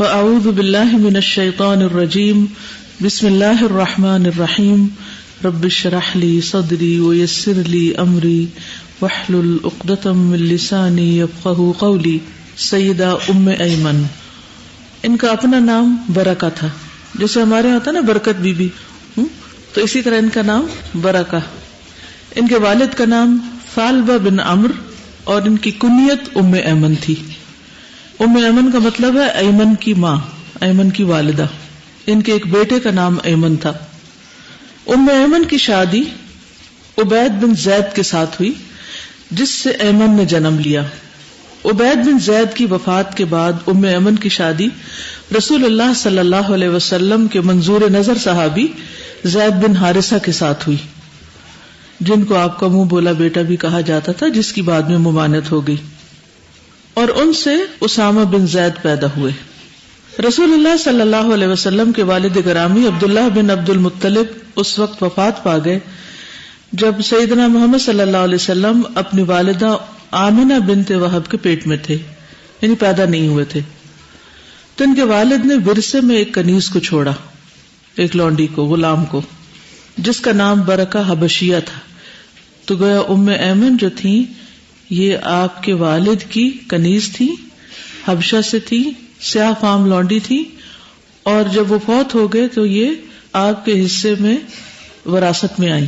فاعوذ باللہ من الشیطان الرجیم بسم اللہ الرحمن الرحیم رب اشرح لی صدری ویسر لی امری واحلل عقدۃ من لسانی یفقہوا قولی. سیدہ ام ایمن، ان کا اپنا نام برکہ تھا، جیسے ہمارے یہاں ہوتا نا برکت بی بی، تو اسی طرح ان کا نام برکہ. ان کے والد کا نام ثعلبہ بن عمرو اور ان کی کنیت ام ایمن تھی. ام ایمن کا مطلب ہے ایمن کی ماں، ایمن کی والدہ. ان کے ایک بیٹے کا نام ایمن تھا. ام ایمن کی شادی عبید بن زید کے ساتھ ہوئی، جس سے ایمن نے جنم لیا. عبید بن زید کی وفات کے بعد ام ایمن کی شادی رسول اللہ صلی اللہ علیہ وسلم کے منظور نظر صحابی زید بن حارثہ کے ساتھ ہوئی، جن کو آپ کا منہ بولا بیٹا بھی کہا جاتا تھا، جس کی بعد میں ممانعت ہو گئی. اور ان سے اسامہ بن زید پیدا ہوئے. رسول اللہ صلی اللہ علیہ وسلم کے والد گرامی عبداللہ بن عبد المطلب اس وقت وفات پا گئے جب سیدنا محمد صلی اللہ علیہ وسلم اپنی والدہ آمنہ بنت وہب کے پیٹ میں تھے، یعنی پیدا نہیں ہوئے تھے. تو ان کے والد نے ورثے میں ایک کنیز کو چھوڑا، ایک لونڈی کو، غلام کو، جس کا نام برکہ حبشیہ تھا. تو گویا ام ایمن جو تھی یہ آپ کے والد کی کنیز تھی، حبشہ سے تھی، سیاہ فام لونڈی تھی، اور جب وہ فوت ہو گئے تو یہ آپ کے حصے میں وراثت میں آئی.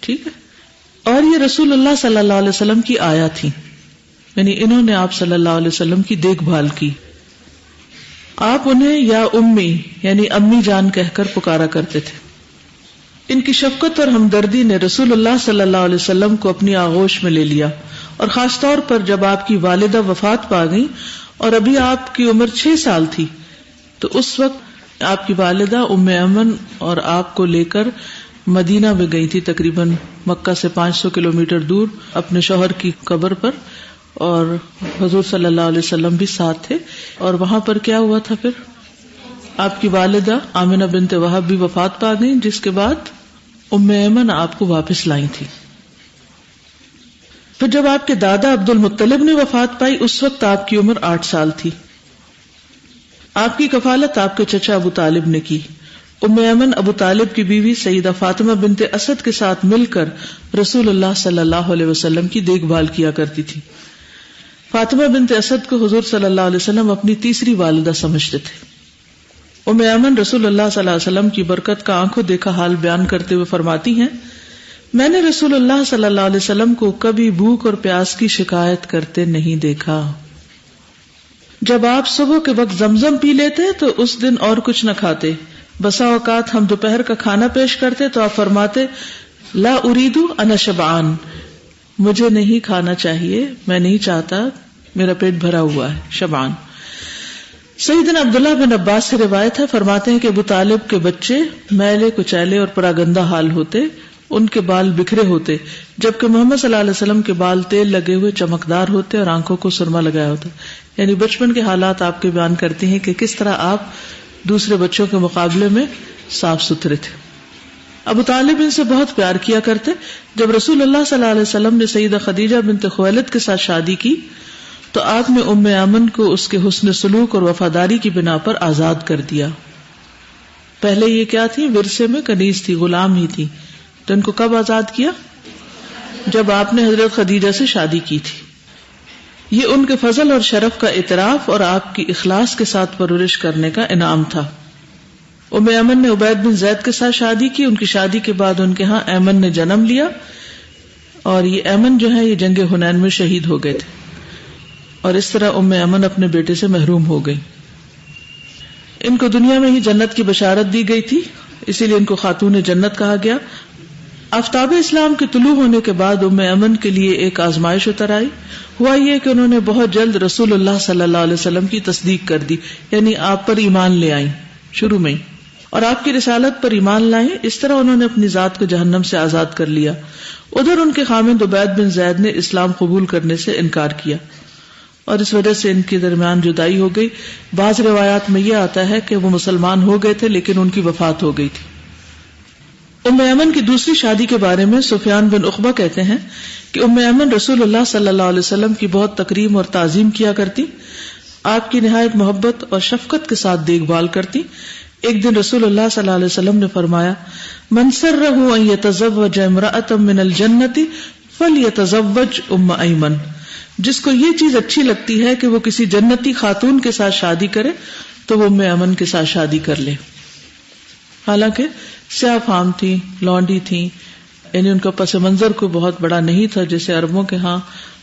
ٹھیک ہے. اور یہ رسول اللہ صلی اللہ علیہ وسلم کی آیا تھی، یعنی انہوں نے آپ صلی اللہ علیہ وسلم کی دیکھ بھال کی. آپ انہیں یا امی یعنی امی جان کہہ کر پکارا کرتے تھے. ان کی شفقت اور ہمدردی نے رسول اللہ صلی اللہ علیہ وسلم کو اپنی آغوش میں لے لیا، اور خاص طور پر جب آپ کی والدہ وفات پا گئی اور ابھی آپ کی عمر 6 سال تھی، تو اس وقت آپ کی والدہ ام ایمن اور آپ کو لے کر مدینہ میں گئی تھی، تقریباً مکہ سے 500 کلومیٹر دور اپنے شوہر کی قبر پر، اور حضور صلی اللہ علیہ وسلم بھی ساتھ تھے. اور وہاں پر کیا ہوا تھا، پھر آپ کی والدہ آمنہ بنت وہب بھی وفات پا گئی، جس کے بعد ام ایمن آپ کو واپس لائی تھی. پھر جب آپ کے دادا عبد المطلب نے وفات پائی، اس وقت آپ کی عمر 8 سال تھی. آپ کی کفالت آپ کے چچا ابو طالب نے کی. ام ایمن ابو طالب کی بیوی سیدہ فاطمہ بنت اسد کے ساتھ مل کر رسول اللہ صلی اللہ علیہ وسلم کی دیکھ بھال کیا کرتی تھی. فاطمہ بنت اسد کو حضور صلی اللہ علیہ وسلم اپنی تیسری والدہ سمجھتے تھے. ام ایمن رسول اللہ صلی اللہ علیہ وسلم کی برکت کا آنکھوں دیکھا حال بیان کرتے ہوئے فرماتی ہیں، میں نے رسول اللہ صلی اللہ علیہ وسلم کو کبھی بھوک اور پیاس کی شکایت کرتے نہیں دیکھا. جب آپ صبح کے وقت زمزم پی لیتے تو اس دن اور کچھ نہ کھاتے. بسا اوقات ہم دوپہر کا کھانا پیش کرتے تو آپ فرماتے، لا اریدو انا شبعان، مجھے نہیں کھانا چاہیے، میں نہیں چاہتا، میرا پیٹ بھرا ہوا ہے، شبعان. سیدنا عبداللہ بن عباس سے روایت ہے، فرماتے ہیں کہ ابو طالب کے بچے میلے کچیلے اور پراگندہ حال ہوتے، ان کے بال بکھرے ہوتے، جبکہ محمد صلی اللہ علیہ وسلم کے بال تیل لگے ہوئے چمکدار ہوتے اور آنکھوں کو سرما لگایا ہوتا. یعنی بچپن کے حالات آپ کے بیان کرتی ہیں کہ کس طرح آپ دوسرے بچوں کے مقابلے میں صاف ستھرے تھے. ابو طالب ان سے بہت پیار کیا کرتے. جب رسول اللہ صلی اللہ علیہ وسلم نے سیدہ خدیجہ بنت خویلد کے ساتھ شادی کی تو آپ نے ام ایمن کو اس کے حسن سلوک اور وفاداری کی بنا پر آزاد کر دیا. پہلے یہ کیا تھی، ورثے میں کنیز تھی، غلام ہی تھی. تو ان کو کب آزاد کیا، جب آپ نے حضرت خدیجہ سے شادی کی تھی. یہ ان کے فضل اور شرف کا اعتراف اور آپ کی اخلاص کے ساتھ پرورش کرنے کا انعام تھا. ام ایمن نے عبید بن زید کے ساتھ شادی کی. ان کی شادی کے بعد ان کے ہاں ایمن نے جنم لیا، اور یہ ایمن جو ہے یہ جنگ حنین میں شہید ہو گئے تھے، اور اس طرح ام ایمن اپنے بیٹے سے محروم ہو گئی. ان کو دنیا میں ہی جنت کی بشارت دی گئی تھی، اسی لیے ان کو خاتون جنت کہا گیا. آفتاب اسلام کے طلوع ہونے کے بعد ام ایمن کے لیے ایک آزمائش اتر آئی. ہوا یہ کہ انہوں نے بہت جلد رسول اللہ صلی اللہ علیہ وسلم کی تصدیق کر دی، یعنی آپ پر ایمان لے آئیں شروع میں ہی، اور آپ کی رسالت پر ایمان لائیں. اس طرح انہوں نے اپنی ذات کو جہنم سے آزاد کر لیا. ادھر ان کے خامند عبید بن زید نے اسلام قبول کرنے سے انکار کیا، اور اس وجہ سے ان کے درمیان جدائی ہو گئی. بعض روایات میں یہ آتا ہے کہ وہ مسلمان ہو گئے تھے لیکن ان کی وفات ہو گئی تھی. ام ایمن کی دوسری شادی کے بارے میں سفیان بن عقبہ کہتے ہیں کہ ام ایمن رسول اللہ صلی اللہ علیہ وسلم کی بہت تکریم اور تعظیم کیا کرتی. آپ کی نہایت محبت اور شفقت کے ساتھ دیکھ بھال کرتی. ایک دن رسول اللہ صلی اللہ علیہ وسلم نے فرمایا من سرہ ان یتزوج امرأۃ من الجنۃ فلیتزوج ام ایمن، جس کو یہ چیز اچھی لگتی ہے کہ وہ کسی جنتی خاتون کے ساتھ شادی کرے تو وہ ام ایمن کے ساتھ شادی کر لے. حالانکہ سیاہ فام تھی، لونڈی تھی، یعنی ان کا پس منظر کوئی بہت بڑا نہیں تھا، جیسے عربوں کے ہاں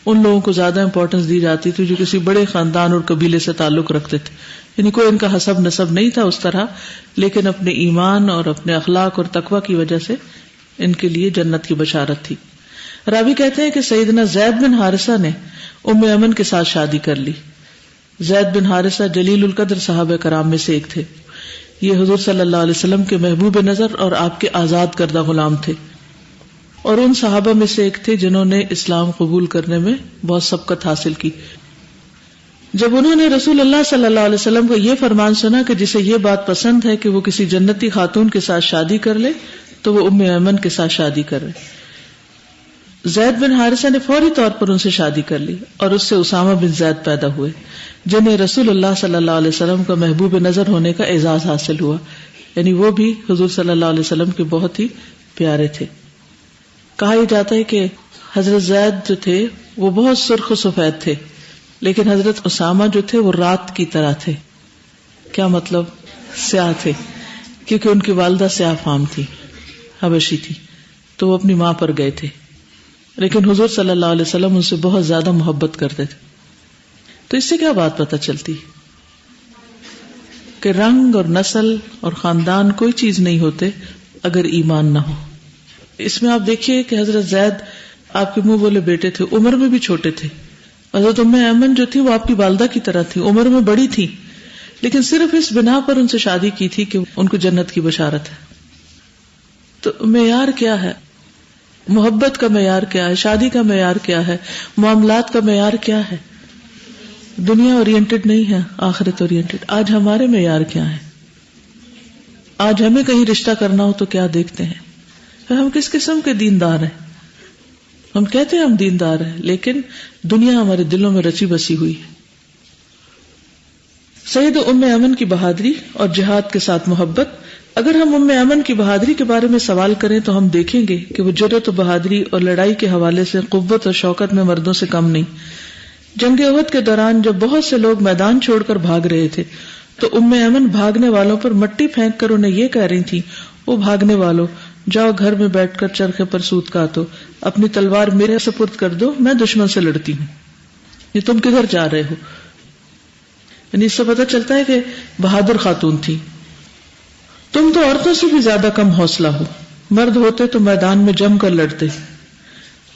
ان لوگوں کو زیادہ امپورٹنس دی جاتی تھی جو کسی بڑے خاندان اور قبیلے سے تعلق رکھتے تھے، یعنی کوئی ان کا حسب نسب نہیں تھا اس طرح، لیکن اپنے ایمان اور اپنے اخلاق اور تقوی کی وجہ سے ان کے لیے جنت کی بشارت تھی. راوی کہتے ہیں کہ سیدنا زید بن حارثہ نے ام ایمن کے ساتھ شادی کر لی. زید بن حارثہ جلیل القدر صحابہ کرام میں سے ایک تھے. یہ حضور صلی اللہ علیہ وسلم کے محبوب نظر اور آپ کے آزاد کردہ غلام تھے، اور ان صحابہ میں سے ایک تھے جنہوں نے اسلام قبول کرنے میں بہت سبقت حاصل کی. جب انہوں نے رسول اللہ صلی اللہ علیہ وسلم کو یہ فرمان سنا کہ جسے یہ بات پسند ہے کہ وہ کسی جنتی خاتون کے ساتھ شادی کر لے تو وہ ام ایمن کے ساتھ شادی کرے، زید بن حارثہ نے فوری طور پر ان سے شادی کر لی اور اس سے اسامہ بن زید پیدا ہوئے، جنہیں رسول اللہ صلی اللہ علیہ وسلم کا محبوب نظر ہونے کا اعزاز حاصل ہوا، یعنی وہ بھی حضور صلی اللہ علیہ وسلم کے بہت ہی پیارے تھے. کہا یہ جاتا ہے کہ حضرت زید جو تھے وہ بہت سرخ و سفید تھے، لیکن حضرت اسامہ جو تھے وہ رات کی طرح تھے. کیا مطلب؟ سیاہ تھے، کیونکہ ان کی والدہ سیاہ فام تھی، حبشی تھی، تو وہ اپنی ماں پر گئے تھے، لیکن حضور صلی اللہ علیہ وسلم ان سے بہت زیادہ محبت کرتے تھے. تو اس سے کیا بات پتہ چلتی کہ رنگ اور نسل اور خاندان کوئی چیز نہیں ہوتے اگر ایمان نہ ہو. اس میں آپ دیکھیے کہ حضرت زید آپ کے منہ بولے بیٹے تھے، عمر میں بھی چھوٹے تھے. حضرت ام ایمن جو تھی وہ آپ کی والدہ کی طرح تھی، عمر میں بڑی تھی، لیکن صرف اس بنا پر ان سے شادی کی تھی کہ ان کو جنت کی بشارت ہے. تو معیار کیا ہے؟ محبت کا معیار کیا ہے؟ شادی کا معیار کیا ہے؟ معاملات کا معیار کیا ہے؟ دنیا اورینٹڈ نہیں ہے، آخرت اورینٹڈ. آج ہمارے معیار کیا ہے؟ آج ہمیں کہیں رشتہ کرنا ہو تو کیا دیکھتے ہیں؟ ہم کس قسم کے دیندار ہیں؟ ہم کہتے ہیں ہم دیندار ہیں، لیکن دنیا ہمارے دلوں میں رچی بسی ہوئی ہے. سید ام ایمن کی بہادری اور جہاد کے ساتھ محبت. اگر ہم ام ایمن کی بہادری کے بارے میں سوال کریں تو ہم دیکھیں گے کہ وہ جرأت و بہادری اور لڑائی کے حوالے سے قوت اور شوکت میں مردوں سے کم نہیں. جنگ احد کے دوران جب بہت سے لوگ میدان چھوڑ کر بھاگ رہے تھے تو ام ایمن بھاگنے والوں پر مٹی پھینک کر انہیں یہ کہہ رہی تھی، وہ بھاگنے والوں، جاؤ گھر میں بیٹھ کر چرخے پر سوت کاٹو، اپنی تلوار میرے سپرد کر دو، میں دشمن سے لڑتی ہوں. یہ تم کدھر جا رہے ہو؟ یعنی اس سے پتہ چلتا ہے کہ بہادر خاتون تھی. تم تو عورتوں سے بھی زیادہ کم حوصلہ ہو، مرد ہوتے تو میدان میں جم کر لڑتے.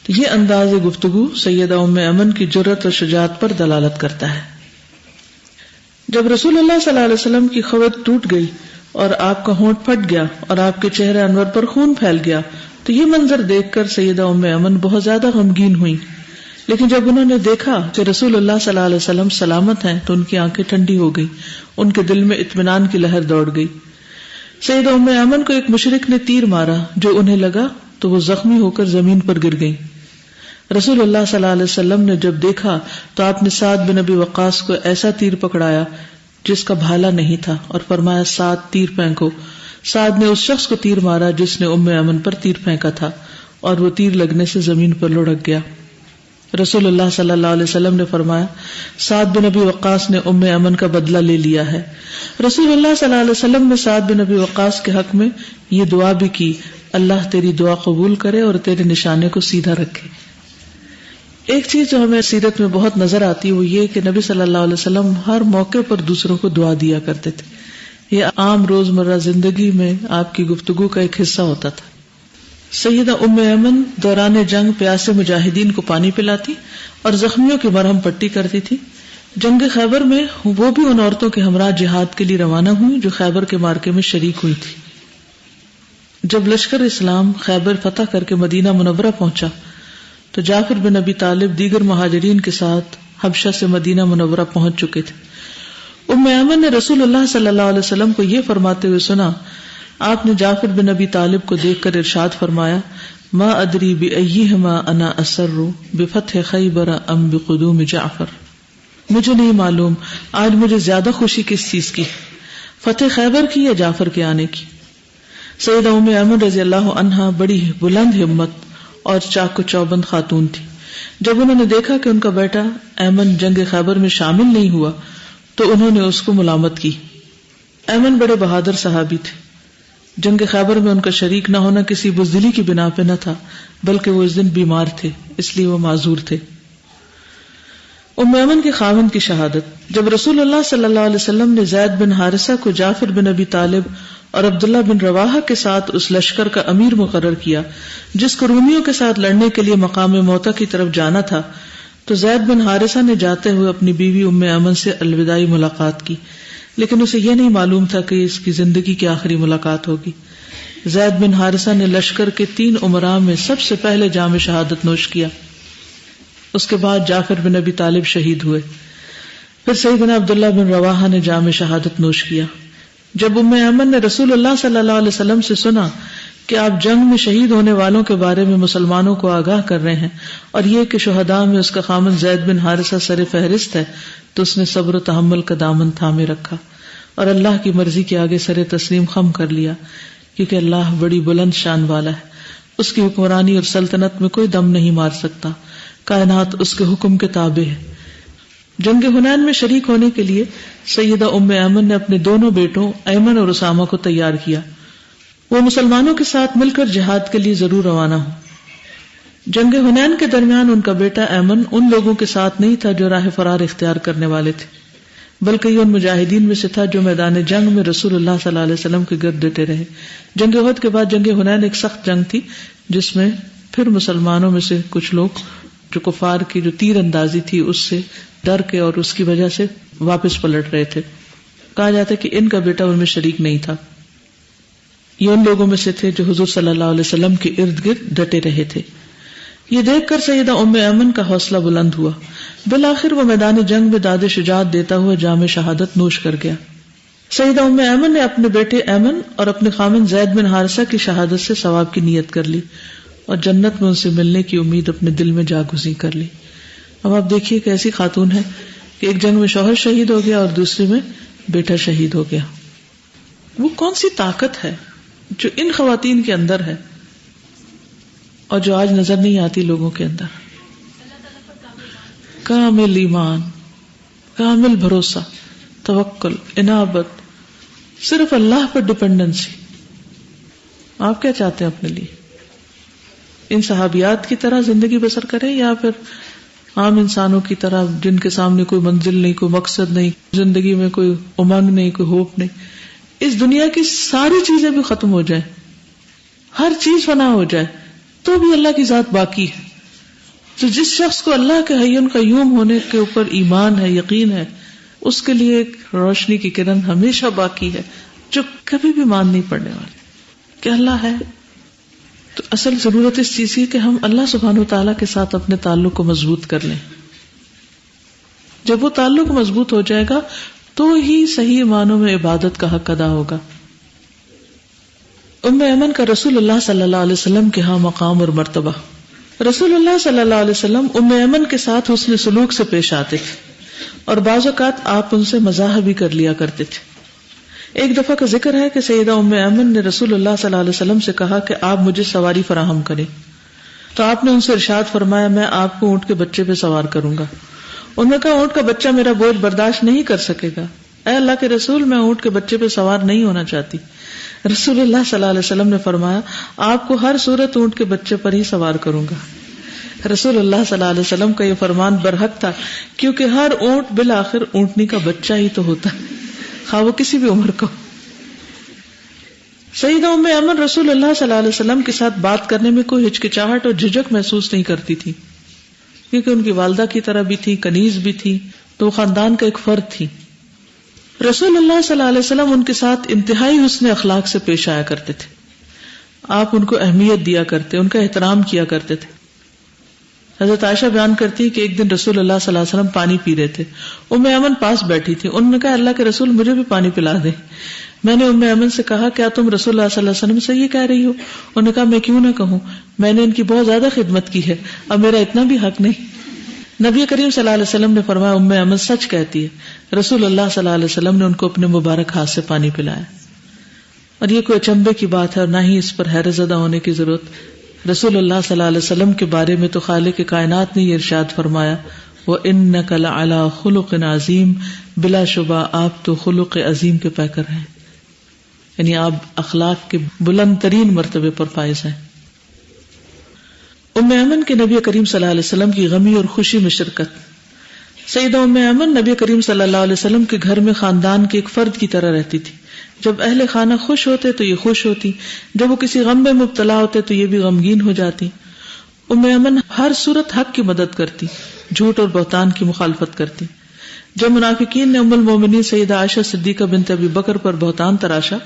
تو یہ انداز گفتگو سیدہ ام ایمن کی جرأت اور شجاعت پر دلالت کرتا ہے. جب رسول اللہ صلی اللہ علیہ وسلم کی قوت ٹوٹ گئی اور آپ کا ہونٹ پھٹ گیا اور آپ کے چہرے انور پر خون پھیل گیا تو یہ منظر دیکھ کر سیدہ ام ایمن بہت زیادہ غمگین ہوئی. لیکن جب انہوں نے دیکھا کہ رسول اللہ صلی اللہ علیہ وسلم سلامت ہیں تو ان کی آنکھیں ٹھنڈی ہو گئی، ان کے دل میں اطمینان کی لہر دوڑ گئی. سیدہ ام ایمن کو ایک مشرک نے تیر مارا، جو انہیں لگا تو وہ زخمی ہو کر زمین پر گر گئی. رسول اللہ صلی اللہ علیہ وسلم نے جب دیکھا تو آپ نے سعد بن ابی وقاص کو ایسا تیر پکڑایا جس کا بھالا نہیں تھا اور فرمایا سعد تیر پھینکو. سعد نے اس شخص کو تیر مارا جس نے ام ایمن پر تیر پھینکا تھا اور وہ تیر لگنے سے زمین پر لڑک گیا. رسول اللہ صلی اللہ علیہ وسلم نے فرمایا سعد بن ابی وقاص نے ام ایمن کا بدلہ لے لیا ہے. رسول اللہ صلی اللہ علیہ وسلم نے سعد بن ابی وقاص کے حق میں یہ دعا بھی کی، اللہ تیری دعا قبول کرے اور تیرے نشانے کو سیدھا رکھے. ایک چیز جو ہمیں سیرت میں بہت نظر آتی ہے وہ یہ کہ نبی صلی اللہ علیہ وسلم ہر موقع پر دوسروں کو دعا دیا کرتے تھے. یہ عام روزمرہ زندگی میں آپ کی گفتگو کا ایک حصہ ہوتا تھا. سیدہ ام ایمن دوران جنگ پیاسے مجاہدین کو پانی پلاتی اور زخمیوں کی مرہم پٹی کرتی تھی. جنگ خیبر میں وہ بھی ان عورتوں کے ہمراہ جہاد کے لیے روانہ ہوئی جو خیبر کے معرکے میں شریک ہوئی تھی. جب لشکر اسلام خیبر فتح کر کے مدینہ منورہ پہنچا تو جعفر بن ابی طالب دیگر مہاجرین کے ساتھ حبشہ سے مدینہ منورہ پہنچ چکے تھے. ام ایمن نے رسول اللہ صلی اللہ علیہ وسلم کو یہ فرماتے ہوئے سنا. آپ نے جعفر بن ابی طالب کو دیکھ کر ارشاد فرمایا ما ادری بأیہما انا اسر بفتح خیبر ام بقدوم جعفر. مجھے نہیں معلوم آج مجھے زیادہ خوشی کس چیز کی، فتح خیبر کی یا جعفر کے آنے کی۔ سیدہ ام ایمن رضی اللہ عنہا بڑی بلند ہمت اور چاق و چوبند خاتون تھی۔ جب انہوں نے دیکھا کہ ان کا بیٹا ایمن جنگ خیبر میں شامل نہیں ہوا تو انہوں نے اس کو ملامت کی۔ ایمن بڑے بہادر صحابی تھے۔ جنگ خیبر میں ان کا شریک نہ ہونا کسی بزدلی کی بنا پہ نہ تھا، بلکہ وہ اس دن بیمار تھے، اس لیے وہ معذور تھے۔ ام ایمن کے خاوند کی شہادت۔ جب رسول اللہ صلی اللہ علیہ وسلم نے زید بن حارثہ کو جعفر بن ابی طالب اور عبداللہ بن رواحہ کے ساتھ اس لشکر کا امیر مقرر کیا جس کو رومیوں کے ساتھ لڑنے کے لیے مقام موتا کی طرف جانا تھا، تو زید بن حارثہ نے جاتے ہوئے اپنی بیوی ام ایمن سے الوداعی ملاقات کی، لیکن اسے یہ نہیں معلوم تھا کہ اس کی زندگی کی آخری ملاقات ہوگی۔ زید بن حارثہ نے لشکر کے 3 امراء میں سب سے پہلے جام شہادت نوش کیا، اس کے بعد جعفر بن ابی طالب شہید ہوئے، پھر سیدنا عبداللہ بن رواحہ نے جام شہادت نوش کیا۔ جب ام ایمن نے رسول اللہ صلی اللہ علیہ وسلم سے سنا کہ آپ جنگ میں شہید ہونے والوں کے بارے میں مسلمانوں کو آگاہ کر رہے ہیں اور یہ کہ شہداء میں اس کا خامن زید بن حارثہ سر فہرست ہے، تو اس نے صبر و تحمل کا دامن تھامے رکھا اور اللہ کی مرضی کے آگے سر تسلیم خم کر لیا، کیونکہ اللہ بڑی بلند شان والا ہے، اس کی حکمرانی اور سلطنت میں کوئی دم نہیں مار سکتا، کائنات اس کے حکم کے تابع ہے۔ جنگ حنین میں شریک ہونے کے لیے سیدہ ام ایمن نے اپنے دونوں بیٹوں ایمن اور اسامہ کو تیار کیا، وہ مسلمانوں کے ساتھ مل کر جہاد کے لیے ضرور روانہ ہوں۔ جنگ حنین کے درمیان ان کا بیٹا ایمن ان لوگوں کے ساتھ نہیں تھا جو راہ فرار اختیار کرنے والے تھے، بلکہ یہ ان مجاہدین میں سے تھا جو میدان جنگ میں رسول اللہ صلی اللہ علیہ وسلم کے گرد ڈٹے رہے۔ جنگ احد کے بعد جنگ حنین ایک سخت جنگ تھی جس میں پھر مسلمانوں میں سے کچھ لوگ جو کفار کی جو تیر اندازی تھی اس سے ڈر کے اور اس کی وجہ سے واپس پلٹ رہے تھے۔ کہا جاتا ہے کہ ان کا بیٹا ان میں شریک نہیں تھا۔ یہ ان لوگوں میں سے تھے جو حضور صلی اللہ علیہ وسلم کے ارد گرد ڈٹے رہے تھے۔ یہ دیکھ کر سیدہ ام ایمن کا حوصلہ بلند ہوا، بالآخر وہ میدان جنگ میں داد شجاعت دیتا ہوا جام شہادت نوش کر گیا۔ سیدہ ام ایمن نے اپنے بیٹے ایمن اور اپنے خامن زید بن حارثہ کی شہادت سے ثواب کی نیت کر لی اور جنت میں ان سے ملنے کی امید اپنے دل میں جاگزیں کر لی۔ اب آپ دیکھیے کہ ایسی خاتون ہے کہ ایک جنگ میں شوہر شہید ہو گیا اور دوسرے میں بیٹا شہید ہو گیا۔ وہ کون سی طاقت ہے جو ان خواتین کے اندر ہے اور جو آج نظر نہیں آتی لوگوں کے اندر؟ کامل ایمان، کامل بھروسہ، توکل، انابت، صرف اللہ پر ڈپینڈنسی۔ آپ کیا چاہتے ہیں اپنے لیے؟ ان صحابیات کی طرح زندگی بسر کریں یا پھر عام انسانوں کی طرح جن کے سامنے کوئی منزل نہیں، کوئی مقصد نہیں، زندگی میں کوئی امنگ نہیں، کوئی ہوپ نہیں؟ اس دنیا کی ساری چیزیں بھی ختم ہو جائیں، ہر چیز فنا ہو جائے، تو بھی اللہ کی ذات باقی ہے۔ تو جس شخص کو اللہ کے حی قیوم ہونے کے اوپر ایمان ہے، یقین ہے، اس کے لیے ایک روشنی کی کرن ہمیشہ باقی ہے جو کبھی بھی مان نہیں پڑنے والی کہ اللہ ہے۔ تو اصل ضرورت اس چیز کی کہ ہم اللہ سبحانہ وتعالیٰ کے ساتھ اپنے تعلق کو مضبوط کر لیں۔ جب وہ تعلق مضبوط ہو جائے گا تو ہی صحیح معنوں میں عبادت کا حق ادا ہوگا۔ ام ایمن کا رسول اللہ صلی اللہ علیہ وسلم کے ہاں مقام اور مرتبہ۔ رسول اللہ صلی اللہ علیہ وسلم ام ایمن کے ساتھ حسن سلوک سے پیش آتے تھے اور بعض اوقات آپ ان سے مزاح بھی کر لیا کرتے تھے۔ ایک دفعہ کا ذکر ہے کہ سیدہ ام ایمن نے رسول اللہ صلی اللہ علیہ وسلم سے کہا کہ آپ مجھے سواری فراہم کریں، تو آپ نے ان سے ارشاد فرمایا میں آپ کو اونٹ کے بچے پہ سوار کروں گا۔ انہوں نے کہا اونٹ کا بچہ میرا بوجھ برداشت نہیں کر سکے گا، اے اللہ کے رسول میں اونٹ کے بچے پہ سوار نہیں ہونا چاہتی۔ رسول اللہ صلی اللہ علیہ وسلم نے فرمایا آپ کو ہر صورت اونٹ کے بچے پر ہی سوار کروں گا۔ رسول اللہ صلی اللہ علیہ وسلم کا یہ فرمان برحق تھا، کیونکہ ہر اونٹ بالآخر اونٹنی کا بچہ ہی تو ہوتا ہے، خواہ وہ کسی بھی عمر کا۔ سیدہ ام ایمن رسول اللہ صلی اللہ علیہ وسلم کے ساتھ بات کرنے میں کوئی ہچکچاہٹ اور جھجک محسوس نہیں کرتی تھی، کیونکہ ان کی والدہ کی طرح بھی تھی، کنیز بھی تھی، تو وہ خاندان کا ایک فرد تھی۔ رسول اللہ صلی اللہ علیہ وسلم ان کے ساتھ انتہائی حسن اخلاق سے پیش آیا کرتے تھے، آپ ان کو اہمیت دیا کرتے، ان کا احترام کیا کرتے تھے۔ حضرت عائشہ بیان کرتی ہے کہ ایک دن رسول اللہ صلی اللہ علیہ وسلم پانی پی رہے تھے، ام ایمن پاس بیٹھی تھی، انہوں نے کہا اللہ کے رسول مجھے بھی پانی پلا دیں۔ میں نے ام ایمن سے کہا کیا تم رسول اللہ صلی اللہ علیہ وسلم سے یہ کہہ رہی ہو؟ انہوں نے کہا میں کیوں نہ کہوں، میں نے ان کی بہت زیادہ خدمت کی ہے، اب میرا اتنا بھی حق نہیں۔ نبی کریم صلی اللہ علیہ وسلم نے فرمایا ام ایمن سچ کہتی ہے، رسول اللہ صلی اللہ علیہ وسلم نے ان کو اپنے مبارک ہاتھ سے پانی پلایا. اور یہ کوئی اچنبے کی بات ہے اور نہ ہی اس پر حیرت زدہ ہونے کی ضرورت. رسول اللہ صلی اللہ علیہ وسلم کے بارے میں تو خالق کائنات نے یہ ارشاد فرمایا وَإِنَّكَ لَعَلَىٰ خُلُقٍ عَظِيمٍ، بلا شبہ آپ تو خلق عظیم کے پیکر ہیں، یعنی آپ اخلاق کے بلند ترین مرتبے پر فائز ہیں. ام ایمن کے نبی کریم صلی اللہ علیہ وسلم کی غمی اور خوشی میں شرکت. سیدہ ام ایمن نبی کریم صلی اللہ علیہ وسلم کے گھر میں خاندان کے ایک فرد کی طرح رہتی تھی. جب اہل خانہ خوش ہوتے تو یہ خوش ہوتی، جب وہ کسی غم میں مبتلا ہوتے تو یہ بھی غمگین ہو جاتی. ام ایمن ہر صورت حق کی مدد کرتی، جھوٹ اور بہتان کی مخالفت کرتی. جب منافقین نے ام المومنین سیدہ عائشہ صدیقہ بنت ابی بکر پر بہتان تراشا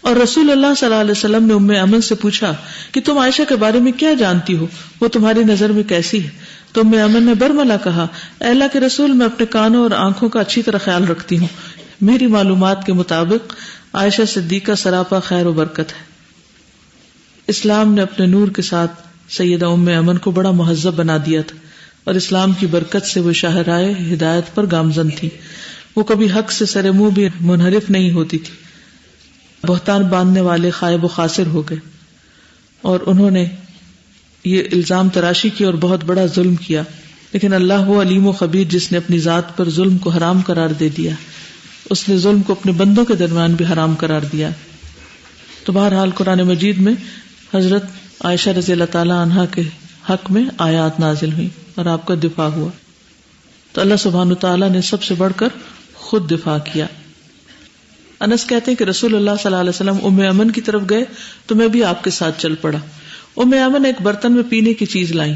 اور رسول اللہ صلی اللہ علیہ وسلم نے ام ایمن سے پوچھا کہ تم عائشہ کے بارے میں کیا جانتی ہو، وہ تمہاری نظر میں کیسی ہے، تو ام ایمن نے برملا کہا اے اللہ کے رسول، میں اپنے کانوں اور آنکھوں کا اچھی طرح خیال رکھتی ہوں، میری معلومات کے مطابق عائشہ صدیقہ سراپا خیر و برکت ہے. اسلام نے اپنے نور کے ساتھ سیدہ ام ایمن کو بڑا مہذب بنا دیا تھا اور اسلام کی برکت سے وہ شاہراہ ہدایت پر گامزن تھی. وہ کبھی حق سے سر منہ بھی منحرف نہیں ہوتی تھی. بہتان باندھنے والے خائب و خاسر ہو گئے اور انہوں نے یہ الزام تراشی کی اور بہت بڑا ظلم کیا، لیکن اللہ وہ علیم و خبیر جس نے اپنی ذات پر ظلم کو حرام قرار دے دیا، اس نے ظلم کو اپنے بندوں کے درمیان بھی حرام قرار دیا. تو بہرحال قرآن مجید میں حضرت عائشہ رضی اللہ تعالی عنہا کے حق میں آیات نازل ہوئی اور آپ کا دفاع ہوا. تو اللہ سبحانہ تعالیٰ نے سب سے بڑھ کر خود دفاع کیا. انس کہتے ہیں کہ رسول اللہ صلی اللہ علیہ وسلم ام ایمن کی طرف گئے تو میں بھی آپ کے ساتھ چل پڑا. ام ایمن ایک برتن میں پینے کی چیز لائیں.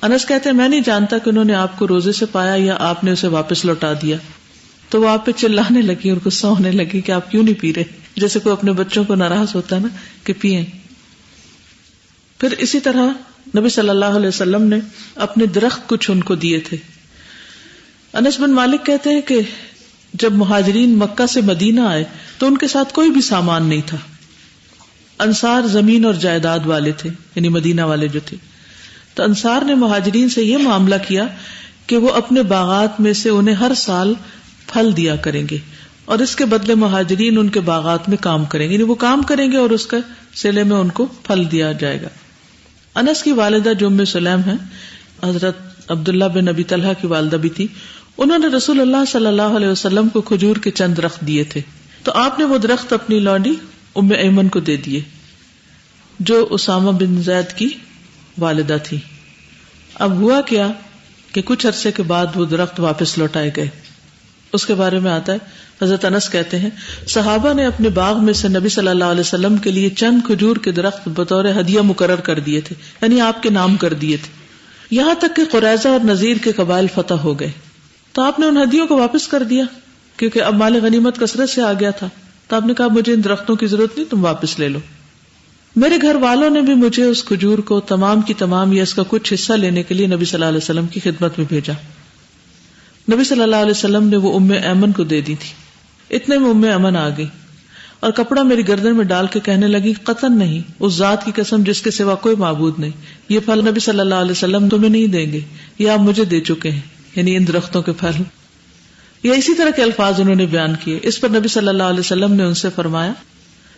انس کہتے ہیں میں نہیں جانتا کہ انہوں نے آپ کو روزے سے پایا یا آپ نے اسے واپس لوٹا دیا. تو وہ آپ پہ چلانے لگی اور غصہ ہونے لگی کہ آپ کیوں نہیں پی رہے، جیسے کوئی اپنے بچوں کو ناراض ہوتا ہے نا کہ پیئیں. پھر اسی طرح نبی صلی اللہ علیہ وسلم نے اپنے درخت کچھ ان کو دیے تھے. انس بن مالک کہتے ہیں کہ جب مہاجرین مکہ سے مدینہ آئے تو ان کے ساتھ کوئی بھی سامان نہیں تھا. انصار زمین اور جائیداد والے تھے، یعنی مدینہ والے جو تھے. تو انصار نے مہاجرین سے یہ معاملہ کیا کہ وہ اپنے باغات میں سے انہیں ہر سال پھل دیا کریں گے اور اس کے بدلے مہاجرین ان کے باغات میں کام کریں گے، یعنی وہ کام کریں گے اور اس کے صلے میں ان کو پھل دیا جائے گا. انس کی والدہ جو ام سلیم ہیں، حضرت عبداللہ بن ابی طلحہ کی والدہ بھی تھی، انہوں نے رسول اللہ صلی اللہ علیہ وسلم کو کھجور کے چند درخت دیے تھے. تو آپ نے وہ درخت اپنی لونڈی ام ایمن کو دے دیے جو اسامہ بن زید کی والدہ تھی. اب ہوا کیا کہ کچھ عرصے کے بعد وہ درخت واپس لوٹائے گئے. اس کے بارے میں آتا ہے، حضرت انس کہتے ہیں صحابہ نے اپنے باغ میں سے نبی صلی اللہ علیہ وسلم کے لیے چند کھجور کے درخت بطور ہدیہ مقرر کر دیے تھے، یعنی آپ کے نام کر دیے تھے. یہاں تک کہ قریظہ اور نذیر کے قبائل فتح ہو گئے تو آپ نے ان ہدیوں کو واپس کر دیا کیونکہ اب مال غنیمت کثرت سے آ گیا تھا. تو آپ نے کہا مجھے ان درختوں کی ضرورت نہیں، تم واپس لے لو. میرے گھر والوں نے بھی مجھے اس کھجور کو تمام کی تمام یا اس کا کچھ حصہ لینے کے لیے نبی صلی اللہ علیہ وسلم کی خدمت میں بھیجا. نبی صلی اللہ علیہ وسلم نے وہ ام ایمن کو دے دی تھی. اتنے میں ام ایمن آ گئی اور کپڑا میری گردن میں ڈال کے کہنے لگی قطعاً نہیں، اس ذات کی قسم جس کے سوا کوئی معبود نہیں، یہ پھل نبی صلی اللہ علیہ وسلم تمہیں نہیں دیں گے، یہ آپ مجھے دے چکے ہیں، یعنی ان درختوں کے پھل. یا اسی طرح کے الفاظ انہوں نے بیان کیے. اس پر نبی صلی اللہ علیہ وسلم نے ان سے فرمایا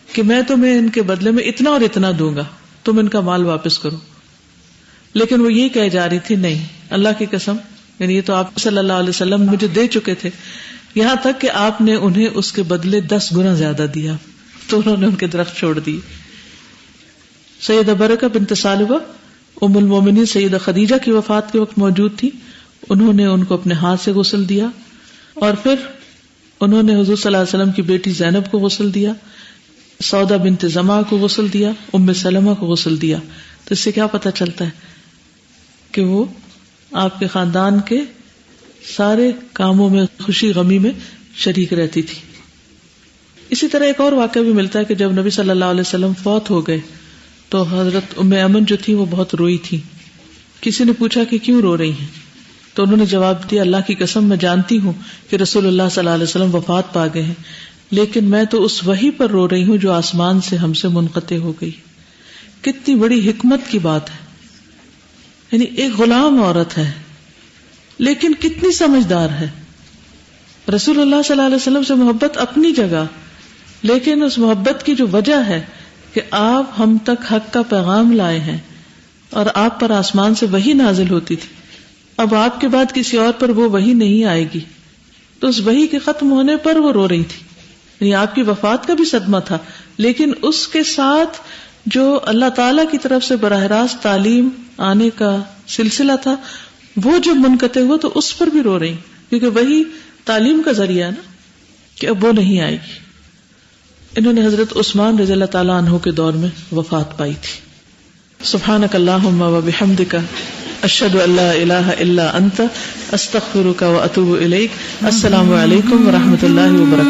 کہ میں تمہیں ان کے بدلے میں اتنا اور اتنا دوں گا، تم ان کا مال واپس کرو. لیکن وہ یہ کہہ جا رہی تھی نہیں، اللہ کی قسم، یعنی یہ تو آپ صلی اللہ علیہ وسلم مجھے دے چکے تھے، یہاں تک کہ آپ نے انہیں اس کے بدلے 10 گنا زیادہ دیا. تو انہوں نے ان کے درخت چھوڑ دیے. سیدہ برکہ بنت ثعلبہ ام المومنین سیدہ خدیجہ کی وفات کے وقت موجود تھی. انہوں نے ان کو اپنے ہاتھ سے غسل دیا اور پھر انہوں نے حضور صلی اللہ علیہ وسلم کی بیٹی زینب کو غسل دیا، سودا بنت زمعہ کو غسل دیا، ام سلمہ کو غسل دیا. تو اس سے کیا پتہ چلتا ہے کہ وہ آپ کے خاندان کے سارے کاموں میں خوشی غمی میں شریک رہتی تھی. اسی طرح ایک اور واقعہ بھی ملتا ہے کہ جب نبی صلی اللہ علیہ وسلم فوت ہو گئے تو حضرت ام ایمن جو تھی وہ بہت روئی تھی. کسی نے پوچھا کہ کیوں رو رہی ہیں؟ تو انہوں نے جواب دیا اللہ کی قسم میں جانتی ہوں کہ رسول اللہ صلی اللہ علیہ وسلم وفات پا گئے ہیں، لیکن میں تو اس وحی پر رو رہی ہوں جو آسمان سے ہم سے منقطع ہو گئی. کتنی بڑی حکمت کی بات ہے. یعنی ایک غلام عورت ہے لیکن کتنی سمجھدار ہے. رسول اللہ صلی اللہ علیہ وسلم سے محبت اپنی جگہ، لیکن اس محبت کی جو وجہ ہے کہ آپ ہم تک حق کا پیغام لائے ہیں اور آپ پر آسمان سے وحی نازل ہوتی تھی. اب آپ کے بعد کسی اور پر وہ وحی نہیں آئے گی، تو اس وحی کے ختم ہونے پر وہ رو رہی تھی. یعنی آپ کی وفات کا بھی صدمہ تھا، لیکن اس کے ساتھ جو اللہ تعالی کی طرف سے براہ راست تعلیم آنے کا سلسلہ تھا وہ جب منقطع ہوا تو اس پر بھی رو رہی، کیونکہ وہی تعلیم کا ذریعہ ہے نا کہ اب وہ نہیں آئے گی. انہوں نے حضرت عثمان رضی اللہ تعالیٰ عنہ کے دور میں وفات پائی تھی. سبحانک اللہم و بحمدک اشہد ان لا الہ الا انت استغفرک و اتوب الیک. السلام علیکم و رحمۃ اللہ وبرکاتہ.